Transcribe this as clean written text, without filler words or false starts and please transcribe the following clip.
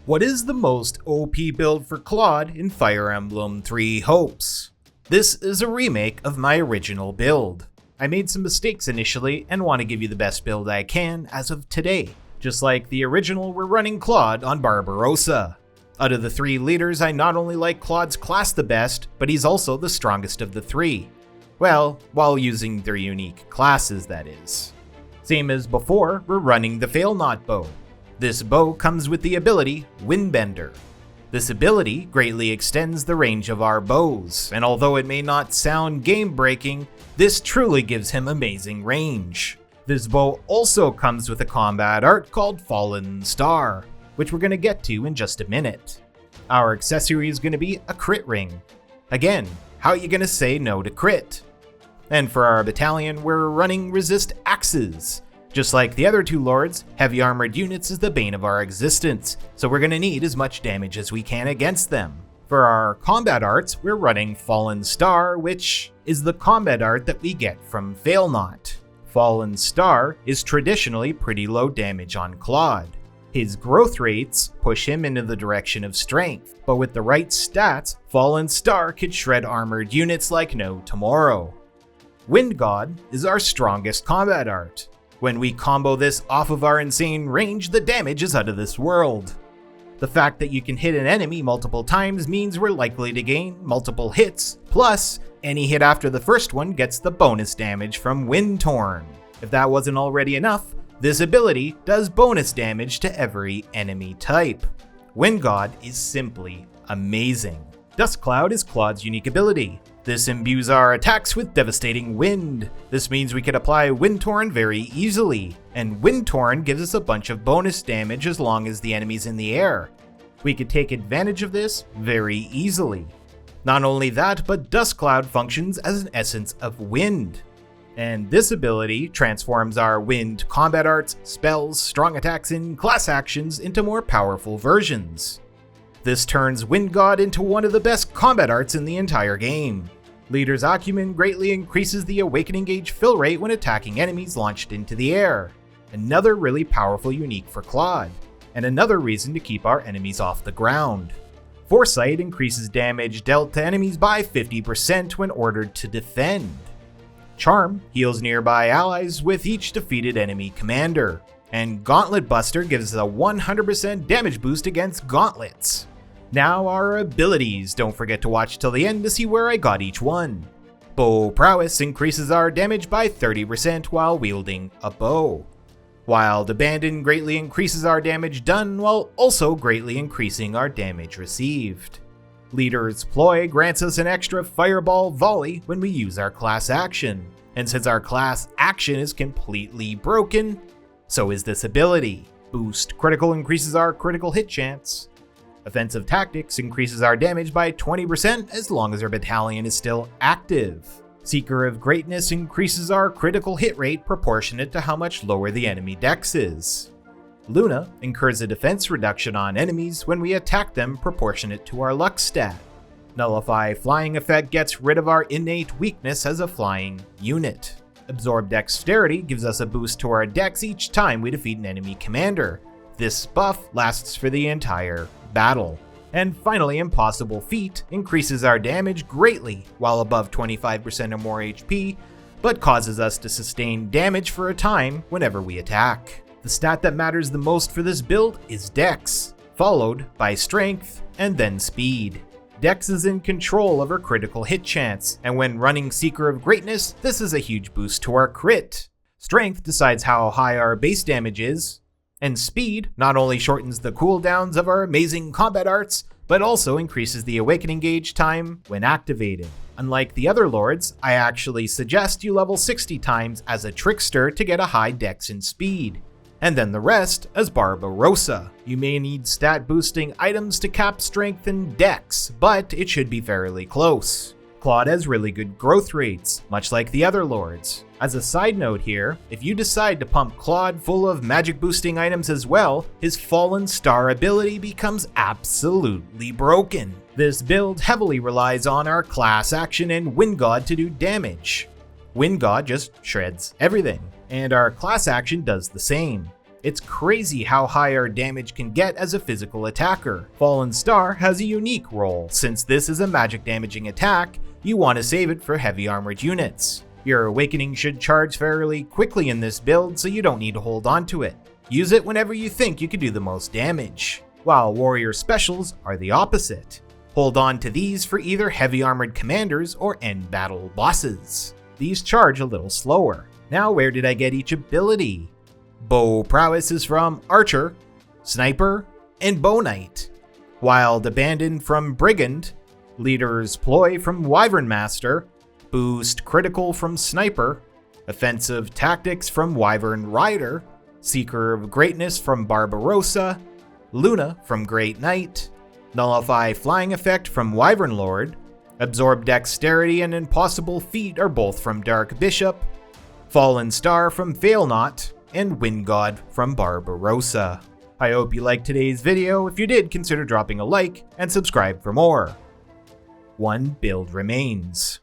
What is the most OP build for Claude in Fire Emblem 3 Hopes? This is a remake of my original build. I made some mistakes initially and want to give you the best build I can as of today. Just like the original, we're running Claude on Barbarossa. Out of the 3 leaders, I not only like Claude's class the best, but he's also the strongest of the 3. Well, while using their unique classes, that is. Same as before, we're running the Fail Not bow. This bow comes with the ability Windbender. This ability greatly extends the range of our bows, and although it may not sound game-breaking, this truly gives him amazing range. This bow also comes with a combat art called Fallen Star, which we're going to get to in just a minute. Our accessory is going to be a crit ring. Again, how are you going to say no to crit? And for our battalion, we're running resist axes. Just like the other 2 lords, heavy armored units is the bane of our existence, so we're going to need as much damage as we can against them. For our combat arts, we're running Fallen Star, which is the combat art that we get from Fail Not. Fallen Star is traditionally pretty low damage on Claude. His growth rates push him into the direction of strength, but with the right stats, Fallen Star could shred armored units like no tomorrow. Wind God is our strongest combat art. When we combo this off of our insane range, the damage is out of this world. The fact that you can hit an enemy multiple times means we're likely to gain multiple hits, plus any hit after the first one gets the bonus damage from Wind Torn. If that wasn't already enough, this ability does bonus damage to every enemy type. Wind God is simply amazing. Dust Cloud is Claude's unique ability. This imbues our attacks with devastating wind. This means we can apply Wind Torn very easily, and Wind Torn gives us a bunch of bonus damage as long as the enemy's in the air. We could take advantage of this very easily. Not only that, but Dust Cloud functions as an essence of wind. And this ability transforms our wind combat arts, spells, strong attacks, and class actions into more powerful versions. This turns Wind God into one of the best combat arts in the entire game. Leader's Acumen greatly increases the awakening gauge fill rate when attacking enemies launched into the air. Another really powerful unique for Claude, and another reason to keep our enemies off the ground. Foresight increases damage dealt to enemies by 50% when ordered to defend. Charm heals nearby allies with each defeated enemy commander. And Gauntlet Buster gives us a 100% damage boost against gauntlets. Now our abilities, don't forget to watch till the end to see where I got each one. Bow Prowess increases our damage by 30% while wielding a bow. Wild Abandon greatly increases our damage done while also greatly increasing our damage received. Leader's Ploy grants us an extra fireball volley when we use our class action. And since our class action is completely broken, so is this ability. Boost Critical increases our critical hit chance. Offensive Tactics increases our damage by 20% as long as our battalion is still active. Seeker of Greatness increases our critical hit rate proportionate to how much lower the enemy dex is. Luna incurs a defense reduction on enemies when we attack them proportionate to our luck stat. Nullify Flying effect gets rid of our innate weakness as a flying unit. Absorb Dexterity gives us a boost to our dex each time we defeat an enemy commander. This buff lasts for the entire battle. And finally, Impossible Feat increases our damage greatly while above 25% or more HP, but causes us to sustain damage for a time whenever we attack. The stat that matters the most for this build is Dex, followed by Strength and then Speed. Dex is in control of our critical hit chance, and when running Seeker of Greatness, this is a huge boost to our crit. Strength decides how high our base damage is, and Speed not only shortens the cooldowns of our amazing combat arts, but also increases the awakening gauge time when activated. Unlike the other lords, I actually suggest you level 60 times as a trickster to get a high dex and speed, and then the rest as Barbarossa. You may need stat boosting items to cap strength and dex, but it should be fairly close. Claude has really good growth rates, much like the other lords. As a side note here, if you decide to pump Claude full of magic boosting items as well, his Fallen Star ability becomes absolutely broken. This build heavily relies on our class action and Wind God to do damage. Wind God just shreds everything, and our class action does the same. It's crazy how high our damage can get as a physical attacker. Fallen Star has a unique role. Since this is a magic damaging attack, you want to save it for heavy armored units. Your Awakening should charge fairly quickly in this build, so you don't need to hold on to it. Use it whenever you think you can do the most damage, while Warrior Specials are the opposite. Hold on to these for either heavy armored commanders or end battle bosses. These charge a little slower. Now where did I get each ability? Bow Prowess is from Archer, Sniper, and Bow Knight. Wild Abandon from Brigand, Leader's Ploy from Wyvern Master, Boost Critical from Sniper, Offensive Tactics from Wyvern Rider, Seeker of Greatness from Barbarossa, Luna from Great Knight, Nullify Flying Effect from Wyvern Lord, Absorb Dexterity and Impossible Feat are both from Dark Bishop, Fallen Star from Veilknot, and Wind God from Barbarossa. I hope you liked today's video. If you did, consider dropping a like and subscribe for more. One build remains.